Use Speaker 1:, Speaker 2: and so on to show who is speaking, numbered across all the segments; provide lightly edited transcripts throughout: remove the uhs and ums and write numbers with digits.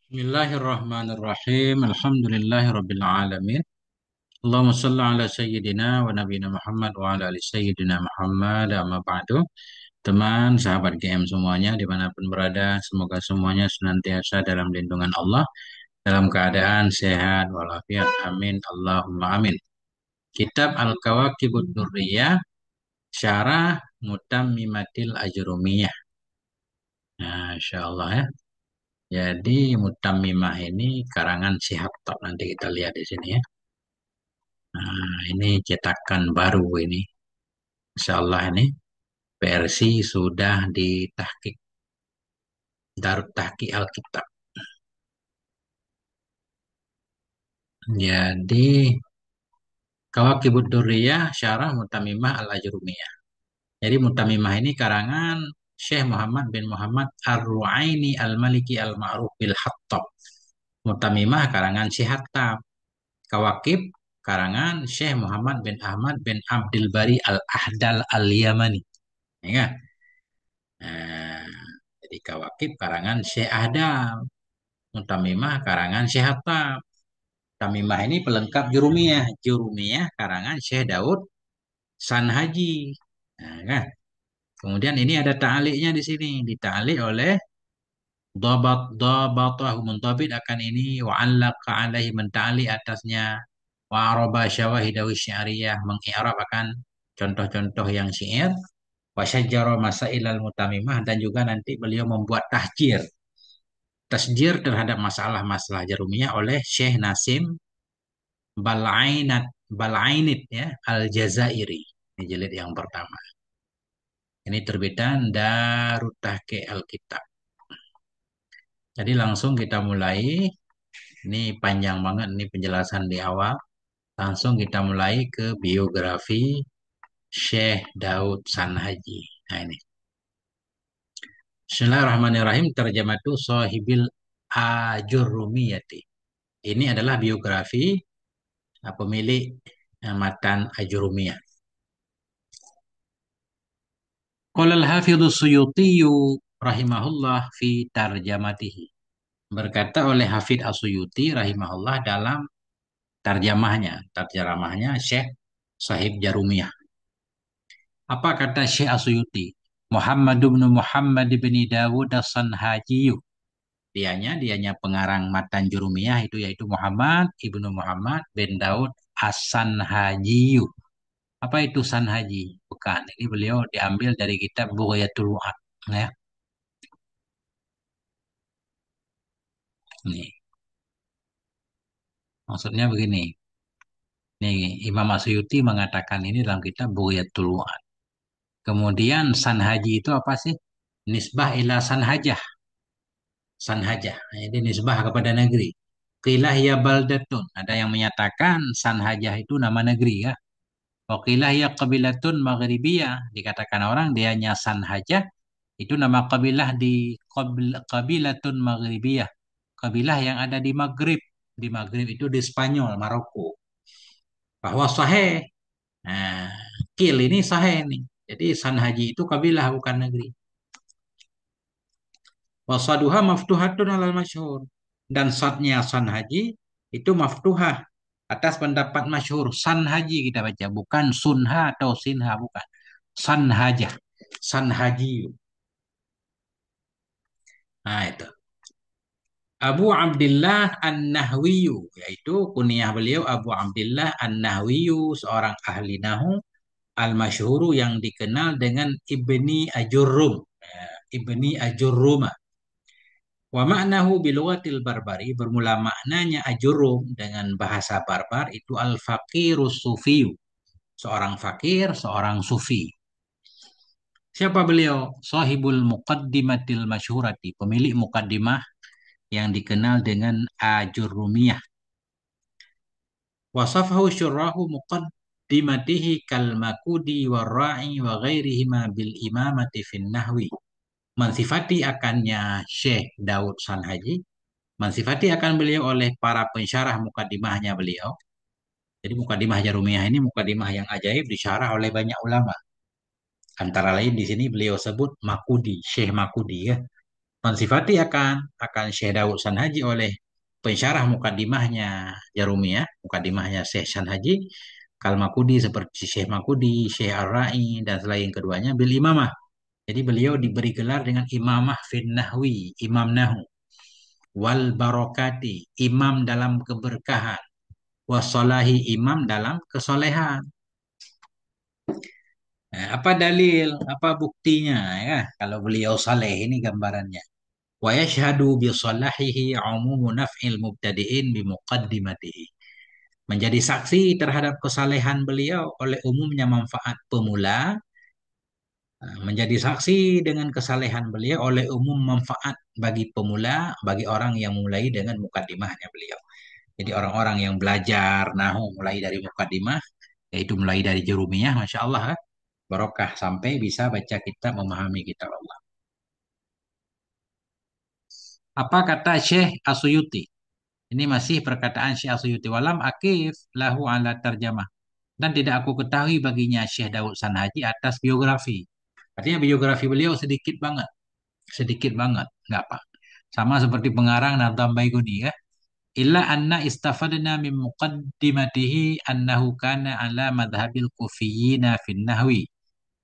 Speaker 1: Bismillahirrahmanirrahim. Alhamdulillahirabbil alamin. Allahumma shalli ala sayyidina wa nabiyina Muhammad wa ala ali sayyidina Muhammad. Amma ba'du. Teman, sahabat GM semuanya dimanapun berada, semoga semuanya senantiasa dalam lindungan Allah, dalam keadaan sehat walafiat. Amin. Allahumma amin. Kitab Al-Kawakibud Durriyah, Syarah Mutammimatil Ajrumiyah. Nah, insyaallah ya. Jadi Mutammimah ini karangan Syihab Tok, nanti kita lihat di sini ya. Nah, ini cetakan baru ini. Insya Allah ini versi sudah ditahqiq Darut Tahqiq Alkitab. Jadi Kawakibud Durriyah Syarah Mutammimah Al-Ajrumiyah. Jadi Mutammimah ini karangan Syekh Muhammad bin Muhammad Ar-Ru'aini Al-Maliki Al-Ma'ruf bil Hattab. Mutammimah karangan Syekh Hattab. Kawakib karangan Syekh Muhammad bin Ahmad bin Abdul Bari Al-Ahdal Al-Yamani. Ya kan? Nah, jadi Kawakib karangan Syekh Ahdal. Mutamimah karangan Syekh Hattab. Tamimah ini pelengkap Jurumiyah. Jurumiyah karangan Syekh Daud Sanhaji. Nah, kan? Kemudian ini ada ta'aliknya di sini. Dita'alik oleh Dabatahu muntabit akan ini wa'allaqa alaihi menta'alik atasnya wa'araba syawahidawi syi'ariyah mengi'rab akan contoh-contoh yang syair wa syajjara masailal mutamimah dan juga nanti beliau membuat tahjir tasjir terhadap masalah-masalah jarumiyah oleh Syekh Nasim Bal'ainat Bal'ainit ya Al-Jazairi. Ini jilid yang pertama. Ini terbitan Darut Tahqiq Alkitab. Jadi langsung kita mulai. Ini panjang banget ini penjelasan di awal. Langsung kita mulai ke biografi Syekh Daud Sanhaji. Nah ini. Bismillahirrahmanirrahim. Terjematu Sahibil Ajurrumiyati. Ini adalah biografi pemilik matan Ajurumiyah. Qala al-Hafidhu Suyuti rahimahullah fi tarjamatihi. Berkata oleh Hafidh As-Suyuti rahimahullah dalam terjemahnya Syekh Sahib Jarumiyah. Apa kata Syekh As-Suyuti? Muhammad bin Muhammad bin Dawud As-Sanhaji. Dianya pengarang matan Jurumiyah itu yaitu Muhammad ibnu Muhammad bin Daud As-Sanhaji. Apa itu Sanhaji? Bukan. Ini beliau diambil dari kitab Bughayatul Wa'ad. Ya. Nih, maksudnya begini. Nih, Imam Asyuti mengatakan ini dalam kitab Bughayatul Wa'ad. Kemudian Sanhaji itu apa sih? Nisbah ila Sanhajah. Sanhajah. Nah, jadi nisbah kepada negeri. Qilah ya baldatun. Ada yang menyatakan Sanhajah itu nama negeri ya. Waqilah ya qabilatun maghribiyah. Dikatakan orang dianya Sanhajah itu nama kabilah di kabilatun maghribiyah. Kabilah yang ada di Maghrib. Di Maghrib itu di Spanyol, Maroko. Bahwa sahih. Nah, kil ini sahih nih. Jadi Sanhaji itu kabilah bukan negeri. Wasaduha maftuhatun alal masyhur. Dan satnya Sanhaji itu maftuhah atas pendapat masyhur. Sanhaji kita baca, bukan Sunha atau Sinha, bukan. Sanhajah. Sanhaji. Nah, itu. Abu Abdullah An-Nahwiyu, yaitu kunyah beliau Abu Abdullah An-Nahwiyu, seorang ahli nahu al-masyhuru yang dikenal dengan Ibni Ajurrum. Ibni Ajurruma. Wa ma'nahu bilugatil barbari, bermula maknanya Ajurrum dengan bahasa barbar itu al-faqirus sufiyu, seorang fakir, seorang sufi. Siapa beliau? Sahibul Muqaddimatil Masyhurati, pemilik mukaddimah yang dikenal dengan Ajurrumiyah. Wasafahu syurrahu muqaddimatihi kal makudi warra'i wa ghairihima bil imamati fin nahwi. Mensifati akannya Syekh Daud Sanhaji, mensifati akan beliau oleh para pensyarah mukaddimahnya beliau. Jadi mukaddimah Jarumiyah ini mukaddimah yang ajaib disyarah oleh banyak ulama. Antara lain di sini beliau sebut Makudi, Syekh Makudi ya. Mensifati akan Syekh Daud Sanhaji oleh pensyarah mukadimahnya Jarumiyah, mukadimahnya Syekh Sanhaji, Kal Makudi seperti Syekh Makudi, Syekh Ar-Ra'i dan selain keduanya bil imamah. Jadi beliau diberi gelar dengan imamah fin nahwi, imam nahu, wal barokati, imam dalam keberkahan, wasolahi, imam dalam kesolehan. Nah, apa dalil, apa buktinya ya? Kalau beliau saleh ini gambarannya. Wa yashhadu bi salahihi umumu naf'il mubtadi'in bi muqaddimatihi. Menjadi saksi terhadap kesalehan beliau oleh umumnya manfaat pemula, menjadi saksi dengan kesalehan beliau oleh umum manfaat bagi pemula, bagi orang yang mulai dengan mukaddimahnya beliau. Jadi orang-orang yang belajar nahu mulai dari mukaddimah, yaitu mulai dari jurumiyah, masya Allah, barokah sampai bisa baca kitab memahami kitab Allah. Apa kata Syekh Asuyuti? Ini masih perkataan Syekh Asuyuti. Walam akif lahu ala tarjamah. Dan tidak aku ketahui baginya Syekh Daud Sanhaji atas biografi. Artinya biografi beliau sedikit banget. Sedikit banget. Nggak apa. Sama seperti pengarang Nadam Baiguni ya. Illa anna istafadna min muqaddimatihi annahu kana ala madhabil kufiyina fin nahwi.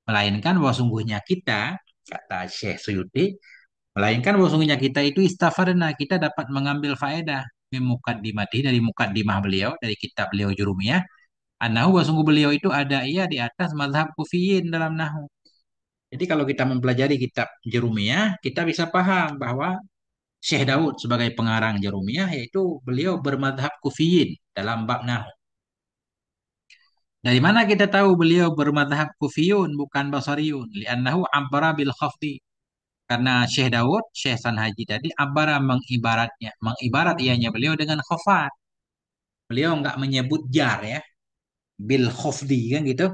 Speaker 1: Melainkan bahwa sungguhnya kita, kata Syekh Suyuti, melainkan bahwa sungguhnya kita itu istafarna, kita dapat mengambil faedah min muqaddimatihi, dari muqaddimah beliau, dari kitab beliau Jurumiyah, annahu, bahwa sungguh beliau itu ada ia di atas mazhab kufiyin dalam nahu. Jadi kalau kita mempelajari kitab Jurumiyah, kita bisa paham bahwa Syekh Daud sebagai pengarang Jurumiyah yaitu beliau bermadhab kufiyin dalam bab nahu. Dari mana kita tahu beliau bermadhab kufiyun bukan basariyun? Li'annahu abbara bil khafdi. Karena Syekh Daud, Syekh Sanhaji tadi abbara mengibaratnya, mengibarat ianya beliau dengan khafat. Beliau nggak menyebut jar ya, bil khafdi kan gitu.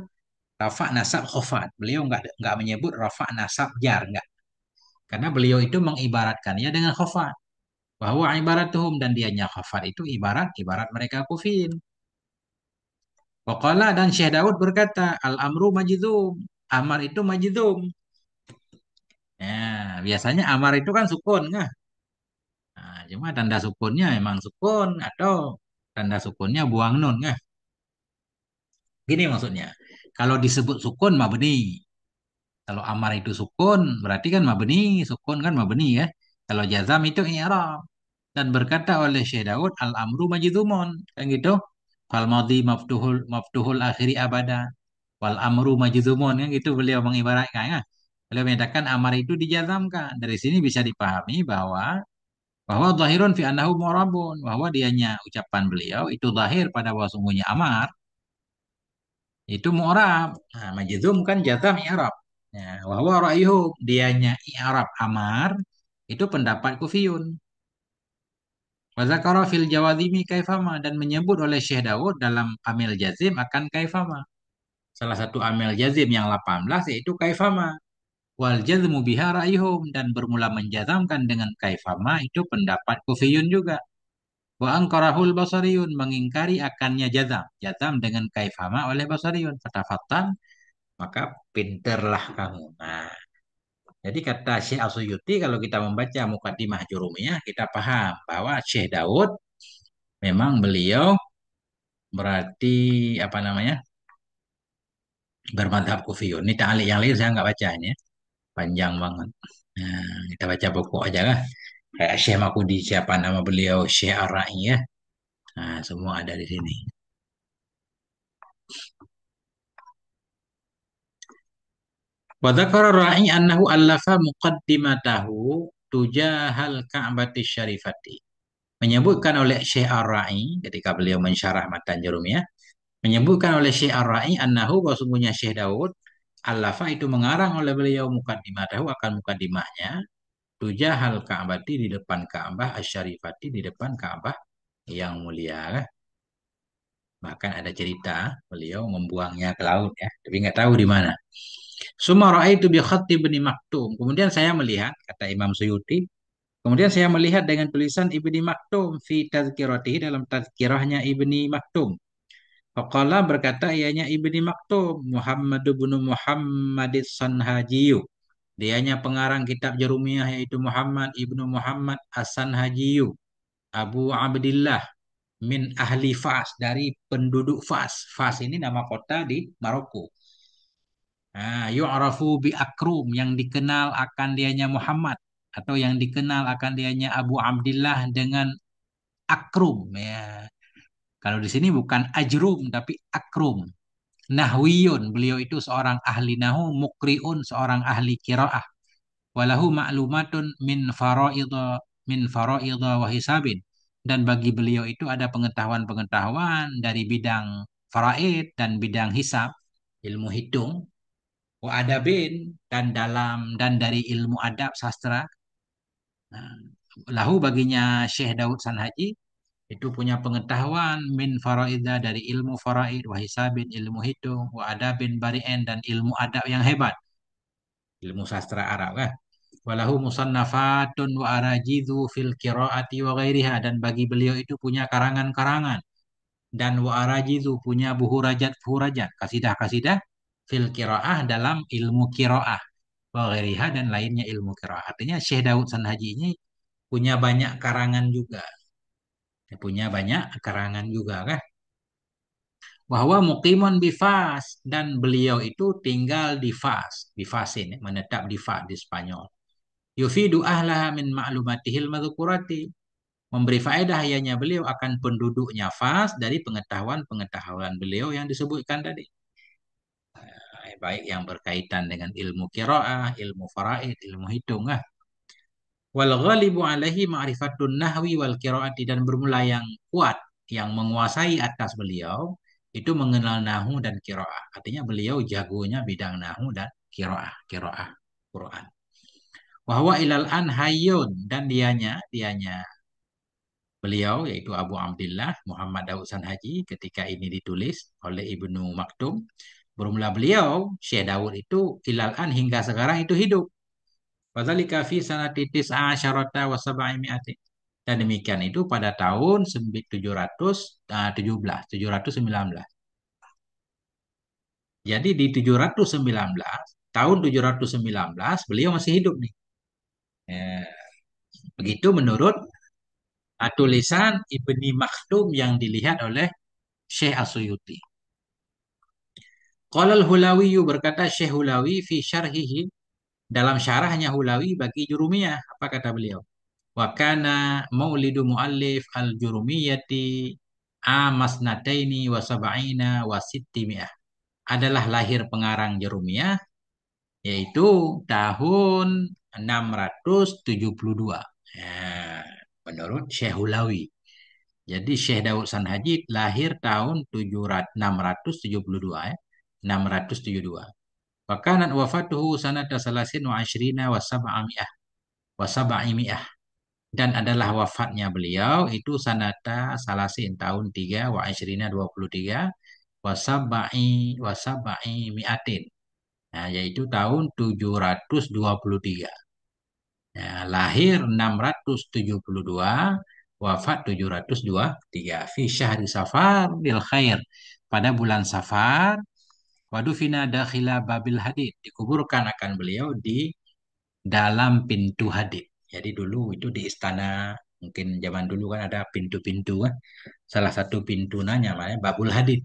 Speaker 1: Rafa nasab khafat. Beliau nggak menyebut rafa nasab jar nggak. Karena beliau itu mengibaratkannya dengan khafat. Bahwa ibaratuhum, dan dianya khafat itu ibarat ibarat mereka kufin. Waqala, dan Syekh Daud berkata, al-amru majdzum. Amar itu majdzum. Ya, biasanya amar itu kan sukun kan. Nah, cuma tanda sukunnya memang sukun atau tanda sukunnya buang nun kan. Gini maksudnya. Kalau disebut sukun mabni. Kalau amar itu sukun berarti kan mabni, sukun kan mabni ya. Kalau jazam itu i'rab. Dan berkata oleh Syekh Daud, al-amru majzumun kan gitu. Fal madhi maftuhul akhiri abada. Wal amru majzumun kan gitu beliau mengibaratkan ya. Beliau menyatakan amar itu dijazamkan. Dari sini bisa dipahami bahwa zahirun fi annahu mu'rabun, bahwa dianya ucapan beliau itu zahir pada bahwa sungguhnya amar itu mu'rab. Nah, majzum kan jazam i'rab. Ya, wa huwa ra'yuhu, dianya i'rab amar itu pendapat kufiyun. Wa zakara fil jawadhimi kaifama, dan menyebut oleh Syekh Daud dalam amil jazim akan kaifama. Salah satu amil jazim yang 18 yaitu kaifama. Wal jazmu biha ra'yuhum, dan bermula menjazamkan dengan kaifama itu pendapat kufiyun juga. Wa angkarahul basariyun, mengingkari akannya jazam. Jazam dengan kaifama oleh basariyun. Fatafatan, maka pinterlah kamu. Nah, jadi kata Syekh Al-Suyuti, kalau kita membaca Muqaddimah Jurumiyah, kita paham bahwa Syekh Daud memang beliau berarti apa namanya, bermadhab kufiyun. Ini ta'liq yang lain saya nggak baca ini ya. Panjang banget. Nah, kita baca pokok aja lah. Kayak Syekh Makudi, siapa nama beliau, Syekh Ar-Ra'i ya. Nah, semua ada di sini. Wa dzakara ra'i annahu allafa muqaddimatahu tujahal Ka'bati syarifati. Menyebutkan oleh Syekh Ar-Ra'i ketika beliau mensyarah matan Jurumiyah, menyebutkan oleh Syekh Ar-Ra'i annahu, bahwa sungguhnya Syekh Daud allafa itu mengarang oleh beliau muqaddimatahu, akan muqaddimahnya, tujahal Ka'bati, di depan Ka'bah, asyarifati, di depan Ka'bah yang mulia. Bahkan ada cerita beliau membuangnya ke laut ya, tapi nggak tahu di mana. Summa ra'aitu bi khatti Ibni Maktum. Kemudian saya melihat, kata Imam Suyuti, kemudian saya melihat dengan tulisan Ibni Maktum fi tazkiratihi, dalam tazkirahnya Ibni Maktum. Faqala, berkata ianya Ibni Maktum, Muhammad bin Muhammad Sanhajiyu. Dianya pengarang kitab Jurumiyah yaitu Muhammad ibnu Muhammad As-Sanhajiyu Abu Abdillah min ahli Fas, dari penduduk Fas. Fas ini nama kota di Maroko. Nah, yu'rafu bi Akrum, yang dikenal akan dianya Muhammad, atau yang dikenal akan dianya Abu Abdillah dengan Akrum ya. Kalau di sini bukan Ajrum tapi Akrum. Nahwiyun, beliau itu seorang ahli nahu, mukriun, seorang ahli qiraah. Walahu ma'lumatun min faraidha wa hisabin. Dan bagi beliau itu ada pengetahuan-pengetahuan dari bidang faraid dan bidang hisab, ilmu hitung, wa adabin, dan dari ilmu adab sastra. Nah, lahu baginya Syekh Daud Sanhaji itu punya pengetahuan min faraidha, dari ilmu faraid, wa hisabin, ilmu hitung, wa adabin barien, dan ilmu adab yang hebat, ilmu sastra Arab kan. Walahu musannafatun wa arajidu fil qiraati wa ghairiha, dan bagi beliau itu punya karangan-karangan dan wa arajidu, punya buhurajat-buhurajat, kasidah-kasidah fil qiraah, dalam ilmu qiraah, wa ghairiha, dan lainnya ilmu qiraah. Artinya Syekh Daud Sanhaji ini punya banyak karangan juga. Punya banyak karangan juga kan. Bahwa muqimun di Fas, dan beliau itu tinggal di Fas, di Fas ini menetap di Fas di Spanyol. Yufidu ahlaha min ma'lumatihil madzukurati, memberi faedah ianya beliau akan penduduknya Fas dari pengetahuan-pengetahuan beliau yang disebutkan tadi. Baik yang berkaitan dengan ilmu qiraah, ilmu faraid, ilmu hitung. Wal ghalibu alaihi ma'rifatun nahwi wal qiraati, dan bermula yang kuat, yang menguasai atas beliau itu mengenal nahu dan qiraah. Artinya beliau jagonya bidang nahu dan qiraah Quran. Wahwa ilal an hayyun, dan dianya beliau yaitu Abu Abdillah Muhammad Daud Sanhaji ketika ini ditulis oleh Ibnu Maktum. Bermula beliau Syekh Daud itu ilal an, hingga sekarang itu hidup. Wadzalika fi sanati tis'a asyarata wa sab'imi'ati. Dan demikian itu pada tahun 719. Jadi di 719, tahun 719 beliau masih hidup nih. Ya, begitu menurut tulisan Ibni Maktum yang dilihat oleh Syekh Asyuyuti. Qala al-Hulawi, berkata Syekh Hulawi fi syarhihi, dalam syarahnya Hulawi bagi Jurumiyah, apa kata beliau? Wa kana maulidu muallif al-Jurumiyati amasnataini wa sab'ina wa sittimi'ah. Adalah lahir pengarang Jurumiyah yaitu tahun 672. Ya, menurut Syekh Hulawi. Jadi Syekh Daud Sanhaji lahir tahun 672 ya. 672. Wakanat wafatuhu sanata salasin wa ashrina wa sab'ami'ah. Wa sab'imi'ah. Dan adalah wafatnya beliau itu sanata salasin, tahun 3 wa ashrina 23, wa sab'i mi'atin. Nah, yaitu tahun 723. Nah, lahir 672, wafat 723. Fi syahri Safar bil khair. Pada bulan Safar, wadufina dakhila babil hadid. Dikuburkan akan beliau di dalam pintu hadid. Jadi dulu itu di istana, mungkin zaman dulu kan ada pintu-pintu kan. Salah satu pintu namanya Babul Hadid.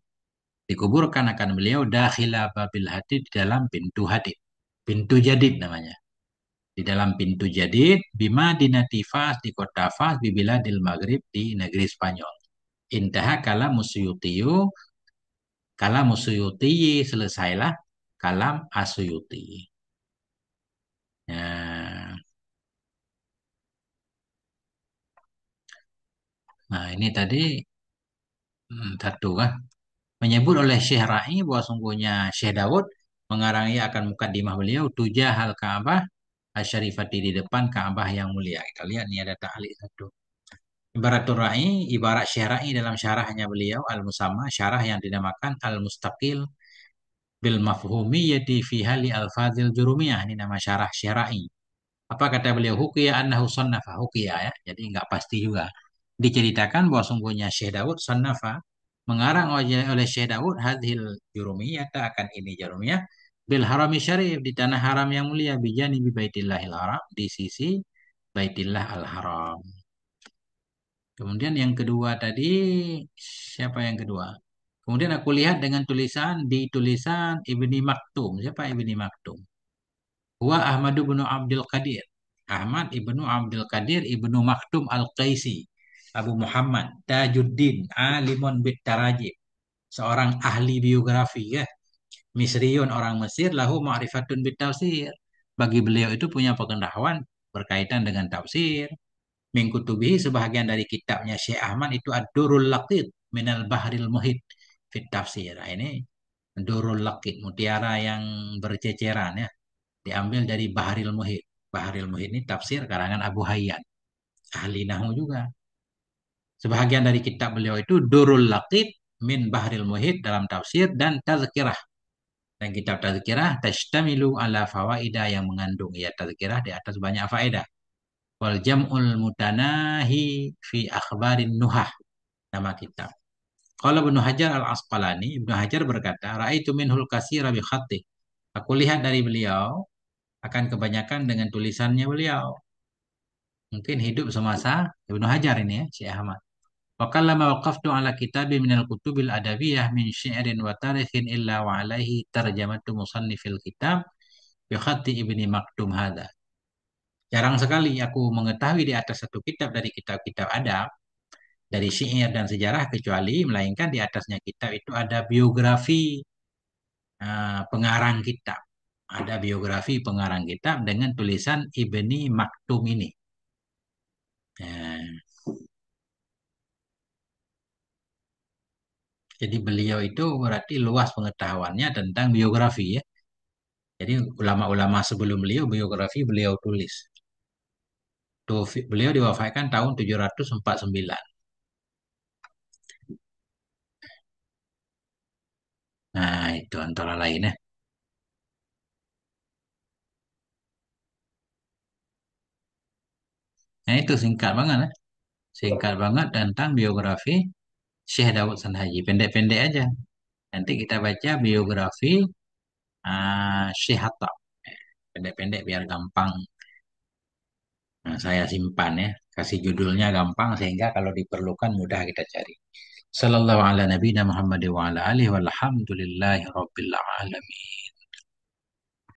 Speaker 1: Dikuburkan akan beliau dakhila babil hadid, di dalam pintu hadid. Pintu jadid namanya. Di dalam pintu jadid bima dinati Fas, di kota Fas, bibiladil Maghrib, di negeri Spanyol. Intaha kalam Suyutiyu, kalam Suyuti, selesailah kalam Asuyuti. Nah, ini tadi satu kan menyebut oleh Syekh Ra'i bahwa sungguhnya Syekh Daud mengarangi akan mukadimah beliau tujah hal Ka'bah asyarifati, di depan Ka'bah yang mulia. Kita lihat nih ada ta'liq satu. Ibaratul Ra'i, ibarat Syekh Ra'i dalam syarahnya beliau Al-Musamma, syarah yang dinamakan Al-Mustaqil bil mafhumiyati fi hali al-fadhil jurumiyah. Ini nama syarah Syekh Ra'i. Apa kata beliau? Hukiya annahu sannafa, hukiya ya. Jadi enggak pasti juga. Diceritakan bahwa sungguhnya Syekh Daud sannafa, mengarang oleh Syekh Daud hadhil jurumiyah, akan ini jurumiyah, bil harami syarif, di tanah haram yang mulia, bijani bi baitillahil haram, di sisi baitillah al haram. Kemudian yang kedua tadi, siapa yang kedua? Kemudian aku lihat dengan tulisan, di tulisan Ibni Maktum. Siapa Ibni Maktum? Wa Ahmadu bin Abdul Qadir. Ahmad ibnu Abdul Qadir ibnu Maktum Al-Qaisi. Abu Muhammad Tajuddin alimun bit tarajim. Seorang ahli biografi ya. Misriun, orang Mesir, lahu ma'rifatun bit tafsir. Bagi beliau itu punya pengetahuan berkaitan dengan tafsir. Min kutubihi, sebahagian dari kitabnya Syekh Ahmad itu Ad-Durrul Laqit minal Bahril Muhit fit tafsir. Nah, ini Durrul Laqit, mutiara yang berceceran ya, diambil dari Bahril Muhit. Bahril Muhit ini tafsir karangan Abu Hayyan, ahli nahwu juga. Sebahagian dari kitab beliau itu Durrul Laqit min Bahril Muhit dalam tafsir, dan Tazkirah. Dan kitab Tazkirah tashtamilu ala fawaida, yang mengandung ya Tazkirah di atas banyak faedah. Wal jam'ul mutanahi fi akhbarin nuhah, nama kitab. Kalau Ibnu Hajar Al-Asqalani, Ibnu Hajar berkata, Ra'aitu minhul katsira bi khattih. Aku lihat dari beliau akan kebanyakan dengan tulisannya beliau. Mungkin hidup semasa Ibnu Hajar ini ya, Syekh Ahmad. Wa kallama waqaftu ala kitabi minal kutubil adabiyah min syi'rin wa tarikhin illa wa alaihi tarjamatu musannifil kitab bi khatti Ibni Maktum hadza. Jarang sekali aku mengetahui di atas satu kitab dari kitab-kitab adab, dari syair dan sejarah, kecuali melainkan di atasnya kitab itu ada biografi pengarang kitab. Ada biografi pengarang kitab dengan tulisan Ibni Maktum ini. Nah, jadi beliau itu berarti luas pengetahuannya tentang biografi ya. Jadi ulama-ulama sebelum beliau, biografi beliau tulis. Tuh, beliau diwafatkan tahun 749. Nah, itu antara lain ya. Nah, itu singkat banget ya. Singkat banget tentang biografi Syekh Dawud Sanhaji. Pendek-pendek aja. Nanti kita baca biografi Syekh Hatta. Pendek-pendek biar gampang. Nah, saya simpan ya. Kasih judulnya gampang sehingga kalau diperlukan mudah kita cari. Sallallahu ala nabiyina Muhammad wa ala alihi walhamdulillahi rabbil alamin.